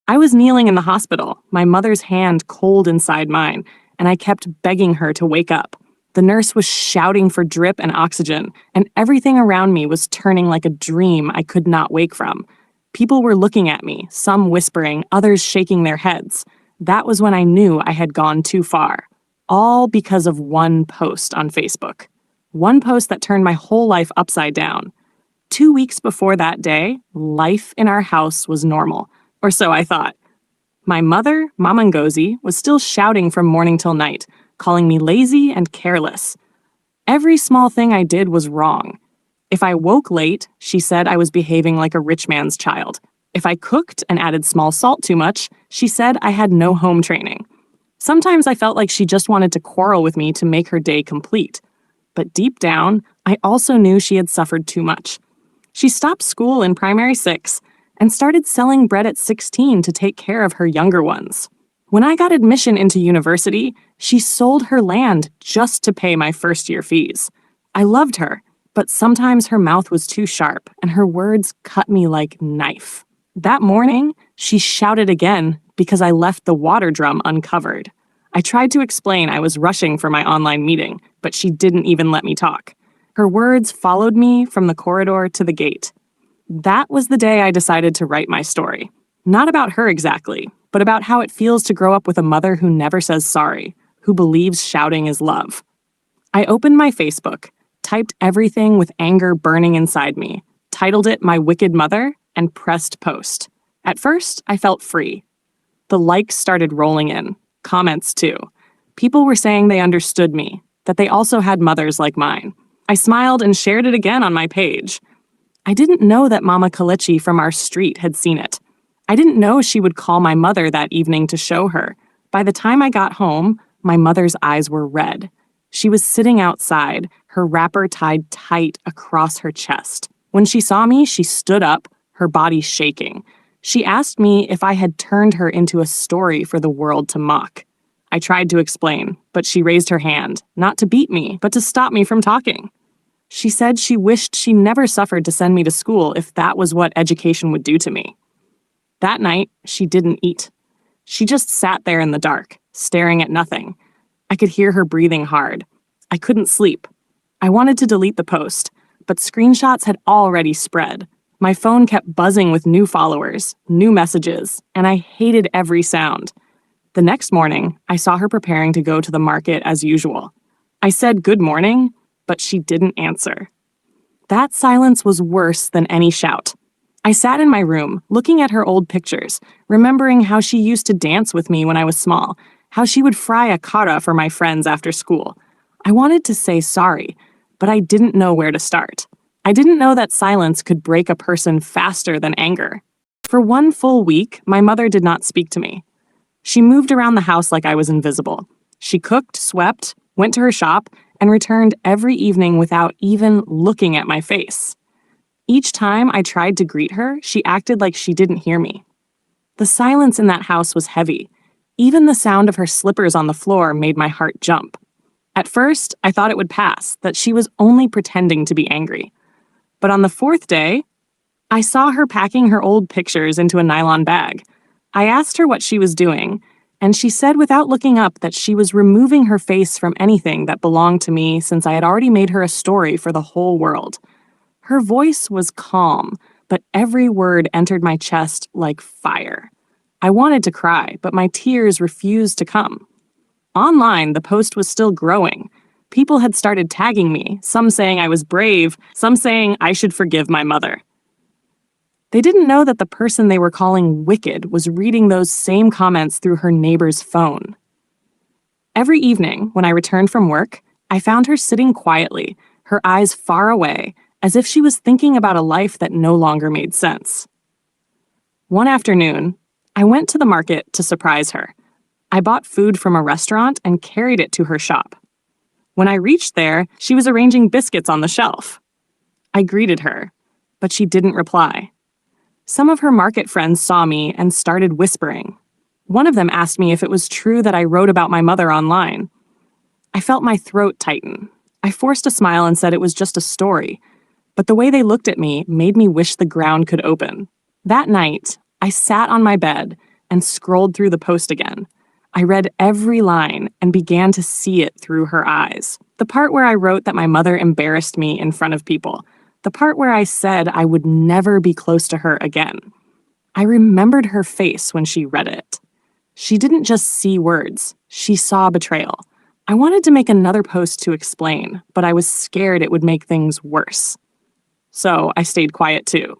I was kneeling in the hospital, my mother's hand cold inside mine, and I kept begging her to wake up. The nurse was shouting for drip and oxygen, and everything around me was turning like a dream I could not wake from. People were looking at me, some whispering, others shaking their heads. That was when I knew I had gone too far. All because of one post on Facebook. One post that turned my whole life upside down. 2 weeks before that day, life in our house was normal. Or so I thought. My mother, Mama Ngozi, was still shouting from morning till night, calling me lazy and careless. Every small thing I did was wrong. If I woke late, she said I was behaving like a rich man's child. If I cooked and added small salt too much, she said I had no home training. Sometimes I felt like she just wanted to quarrel with me to make her day complete. But deep down, I also knew she had suffered too much. She stopped school in primary 6 and started selling bread at 16 to take care of her younger ones. When I got admission into university, she sold her land just to pay my first-year fees. I loved her, but sometimes her mouth was too sharp and her words cut me like knife. That morning, she shouted again because I left the water drum uncovered. I tried to explain I was rushing for my online meeting, but she didn't even let me talk. Her words followed me from the corridor to the gate. That was the day I decided to write my story. Not about her exactly, but about how it feels to grow up with a mother who never says sorry, who believes shouting is love. I opened my Facebook, typed everything with anger burning inside me, titled it My Wicked Mother, and pressed post. At first, I felt free. The likes started rolling in, comments too. People were saying they understood me, that they also had mothers like mine. I smiled and shared it again on my page. I didn't know that Mama Kalechi from our street had seen it. I didn't know she would call my mother that evening to show her. By the time I got home, my mother's eyes were red. She was sitting outside, her wrapper tied tight across her chest. When she saw me, she stood up, her body shaking. She asked me if I had turned her into a story for the world to mock. I tried to explain, but she raised her hand, not to beat me, but to stop me from talking. She said she wished she never suffered to send me to school if that was what education would do to me. That night, she didn't eat. She just sat there in the dark, staring at nothing. I could hear her breathing hard. I couldn't sleep. I wanted to delete the post, but screenshots had already spread. My phone kept buzzing with new followers, new messages, and I hated every sound. The next morning, I saw her preparing to go to the market as usual. I said good morning, but she didn't answer. That silence was worse than any shout. I sat in my room, looking at her old pictures, remembering how she used to dance with me when I was small, how she would fry a kara for my friends after school. I wanted to say sorry, but I didn't know where to start. I didn't know that silence could break a person faster than anger. For 1 full week, my mother did not speak to me. She moved around the house like I was invisible. She cooked, swept, went to her shop, and returned every evening without even looking at my face. Each time I tried to greet her, she acted like she didn't hear me. The silence in that house was heavy. Even the sound of her slippers on the floor made my heart jump. At first, I thought it would pass, that she was only pretending to be angry. But on the 4th day, I saw her packing her old pictures into a nylon bag. I asked her what she was doing, and she said without looking up that she was removing her face from anything that belonged to me since I had already made her a story for the whole world. Her voice was calm, but every word entered my chest like fire. I wanted to cry, but my tears refused to come. Online, the post was still growing. People had started tagging me, some saying I was brave, some saying I should forgive my mother. They didn't know that the person they were calling wicked was reading those same comments through her neighbor's phone. Every evening, when I returned from work, I found her sitting quietly, her eyes far away, as if she was thinking about a life that no longer made sense. One afternoon, I went to the market to surprise her. I bought food from a restaurant and carried it to her shop. When I reached there, she was arranging biscuits on the shelf. I greeted her, but she didn't reply. Some of her market friends saw me and started whispering. One of them asked me if it was true that I wrote about my mother online. I felt my throat tighten. I forced a smile and said it was just a story, but the way they looked at me made me wish the ground could open. That night, I sat on my bed, and scrolled through the post again. I read every line and began to see it through her eyes. The part where I wrote that my mother embarrassed me in front of people. The part where I said I would never be close to her again. I remembered her face when she read it. She didn't just see words, she saw betrayal. I wanted to make another post to explain, but I was scared it would make things worse. So I stayed quiet too.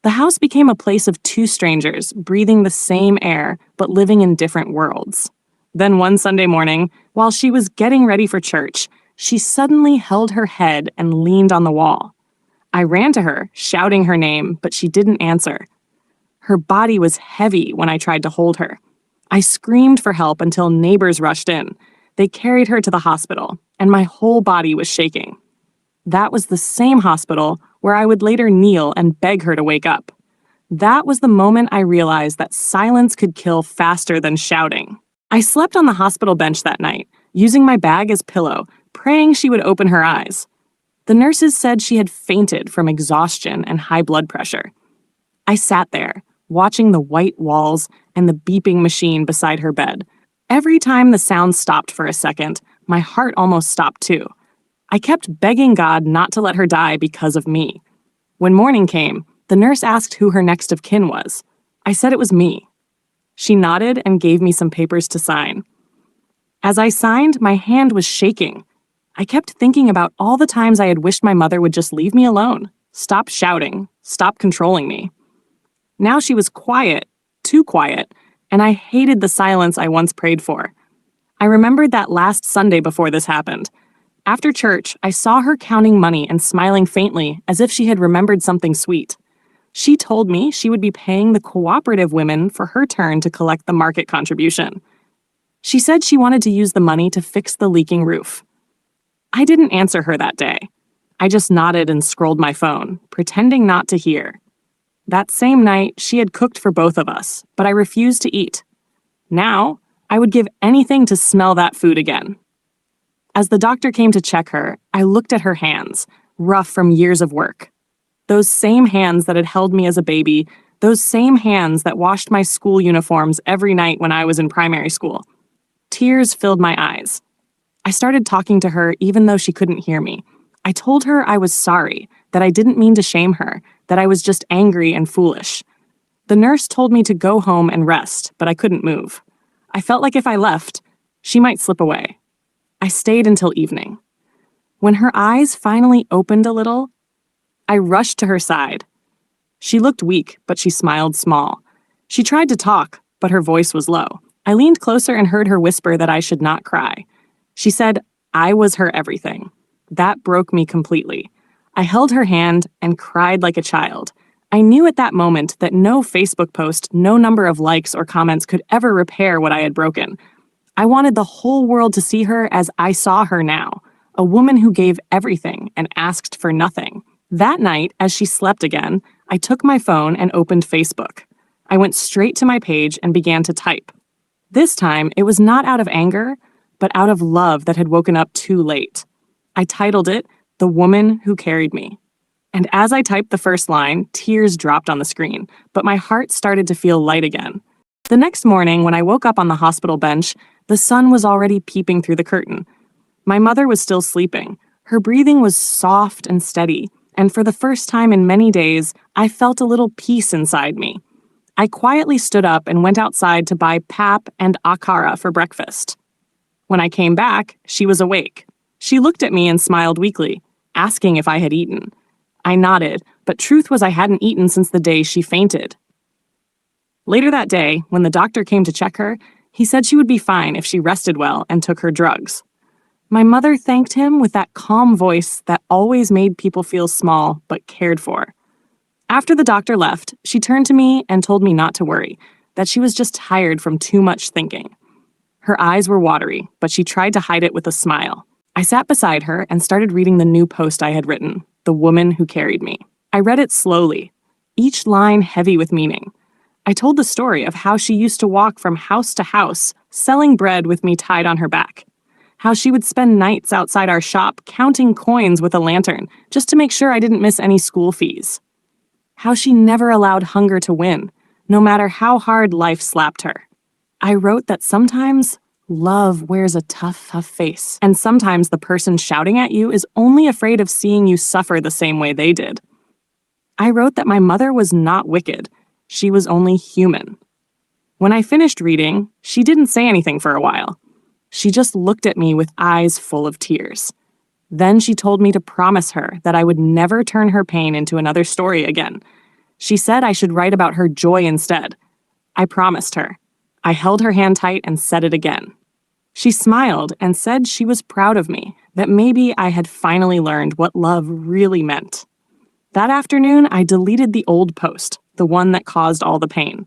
The house became a place of two strangers, breathing the same air, but living in different worlds. Then one Sunday morning, while she was getting ready for church, she suddenly held her head and leaned on the wall. I ran to her, shouting her name, but she didn't answer. Her body was heavy when I tried to hold her. I screamed for help until neighbors rushed in. They carried her to the hospital, and my whole body was shaking. That was the same hospital where I would later kneel and beg her to wake up. That was the moment I realized that silence could kill faster than shouting. I slept on the hospital bench that night, using my bag as pillow, praying she would open her eyes. The nurses said she had fainted from exhaustion and high blood pressure. I sat there, watching the white walls and the beeping machine beside her bed. Every time the sound stopped for a second, my heart almost stopped too. I kept begging God not to let her die because of me. When morning came, the nurse asked who her next of kin was. I said it was me. She nodded and gave me some papers to sign. As I signed, my hand was shaking. I kept thinking about all the times I had wished my mother would just leave me alone, stop shouting, stop controlling me. Now she was quiet, too quiet, and I hated the silence I once prayed for. I remembered that last Sunday before this happened. After church, I saw her counting money and smiling faintly as if she had remembered something sweet. She told me she would be paying the cooperative women for her turn to collect the market contribution. She said she wanted to use the money to fix the leaking roof. I didn't answer her that day. I just nodded and scrolled my phone, pretending not to hear. That same night, she had cooked for both of us, but I refused to eat. Now, I would give anything to smell that food again. As the doctor came to check her, I looked at her hands, rough from years of work. Those same hands that had held me as a baby, those same hands that washed my school uniforms every night when I was in primary school. Tears filled my eyes. I started talking to her even though she couldn't hear me. I told her I was sorry, that I didn't mean to shame her, that I was just angry and foolish. The nurse told me to go home and rest, but I couldn't move. I felt like if I left, she might slip away. I stayed until evening. When her eyes finally opened a little, I rushed to her side. She looked weak, but she smiled small. She tried to talk, but her voice was low. I leaned closer and heard her whisper that I should not cry. She said, I was her everything. That broke me completely. I held her hand and cried like a child. I knew at that moment that no Facebook post, no number of likes or comments could ever repair what I had broken. I wanted the whole world to see her as I saw her now, a woman who gave everything and asked for nothing. That night, as she slept again, I took my phone and opened Facebook. I went straight to my page and began to type. This time, it was not out of anger, but out of love that had woken up too late. I titled it, The Woman Who Carried Me. And as I typed the first line, tears dropped on the screen, but my heart started to feel light again. The next morning, when I woke up on the hospital bench, the sun was already peeping through the curtain. My mother was still sleeping. Her breathing was soft and steady, and for the first time in many days, I felt a little peace inside me. I quietly stood up and went outside to buy pap and akara for breakfast. When I came back, she was awake. She looked at me and smiled weakly, asking if I had eaten. I nodded, but truth was I hadn't eaten since the day she fainted. Later that day, when the doctor came to check her, he said she would be fine if she rested well and took her drugs. My mother thanked him with that calm voice that always made people feel small but cared for. After the doctor left, she turned to me and told me not to worry, that she was just tired from too much thinking. Her eyes were watery, but she tried to hide it with a smile. I sat beside her and started reading the new post I had written, The Woman Who Carried Me. I read it slowly, each line heavy with meaning. I told the story of how she used to walk from house to house, selling bread with me tied on her back. How she would spend nights outside our shop counting coins with a lantern just to make sure I didn't miss any school fees. How she never allowed hunger to win, no matter how hard life slapped her. I wrote that sometimes love wears a tough face, and sometimes the person shouting at you is only afraid of seeing you suffer the same way they did. I wrote that my mother was not wicked, she was only human. When I finished reading, she didn't say anything for a while. She just looked at me with eyes full of tears. Then she told me to promise her that I would never turn her pain into another story again. She said I should write about her joy instead. I promised her. I held her hand tight and said it again. She smiled and said she was proud of me, that maybe I had finally learned what love really meant. That afternoon, I deleted the old post, the one that caused all the pain.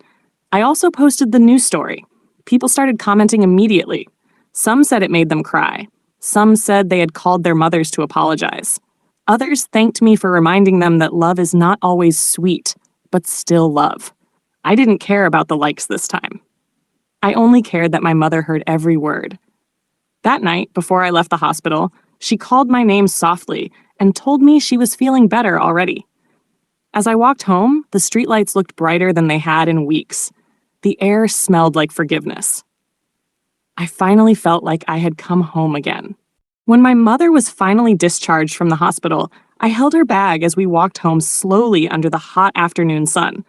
I also posted the new story. People started commenting immediately. Some said it made them cry. Some said they had called their mothers to apologize. Others thanked me for reminding them that love is not always sweet, but still love. I didn't care about the likes this time. I only cared that my mother heard every word. That night, before I left the hospital, she called my name softly and told me she was feeling better already. As I walked home, the streetlights looked brighter than they had in weeks. The air smelled like forgiveness. I finally felt like I had come home again. When my mother was finally discharged from the hospital, I held her bag as we walked home slowly under the hot afternoon sun.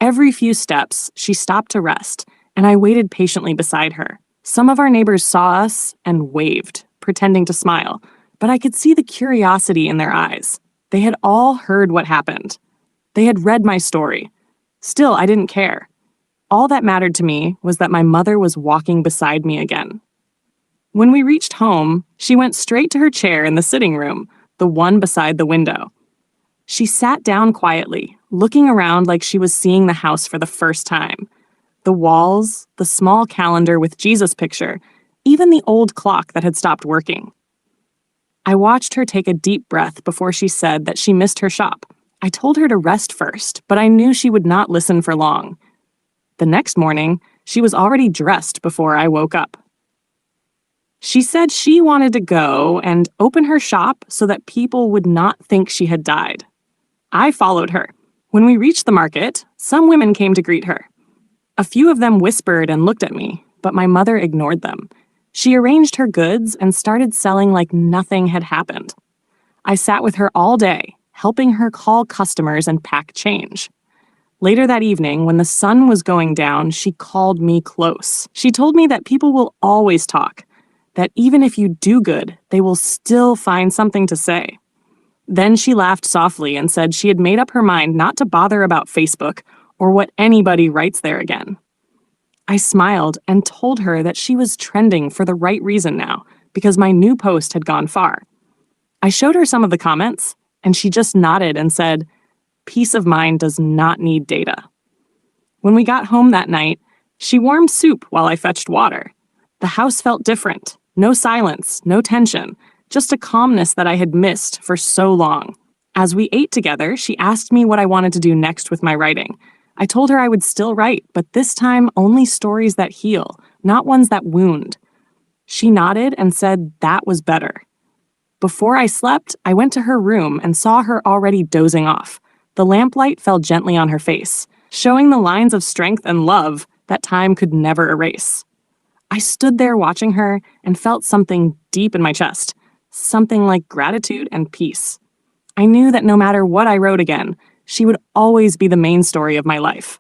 Every few steps, she stopped to rest, and I waited patiently beside her. Some of our neighbors saw us and waved, pretending to smile, but I could see the curiosity in their eyes. They had all heard what happened. They had read my story. Still, I didn't care. All that mattered to me was that my mother was walking beside me again. When we reached home, she went straight to her chair in the sitting room, the one beside the window. She sat down quietly, looking around like she was seeing the house for the first time. The walls, the small calendar with Jesus' picture, even the old clock that had stopped working. I watched her take a deep breath before she said that she missed her shop. I told her to rest first, but I knew she would not listen for long. The next morning, she was already dressed before I woke up. She said she wanted to go and open her shop so that people would not think she had died. I followed her. When we reached the market, some women came to greet her. A few of them whispered and looked at me, but my mother ignored them. She arranged her goods and started selling like nothing had happened. I sat with her all day, helping her call customers and pack change. Later that evening, when the sun was going down, she called me close. She told me that people will always talk, that even if you do good, they will still find something to say. Then she laughed softly and said she had made up her mind not to bother about Facebook or what anybody writes there again. I smiled and told her that she was trending for the right reason now, because my new post had gone far. I showed her some of the comments, and she just nodded and said, "Peace of mind does not need data." When we got home that night, she warmed soup while I fetched water. The house felt different. No silence, no tension, just a calmness that I had missed for so long. As we ate together, she asked me what I wanted to do next with my writing. I told her I would still write, but this time only stories that heal, not ones that wound. She nodded and said that was better. Before I slept, I went to her room and saw her already dozing off. The lamplight fell gently on her face, showing the lines of strength and love that time could never erase. I stood there watching her and felt something deep in my chest, something like gratitude and peace. I knew that no matter what I wrote again, she would always be the main story of my life.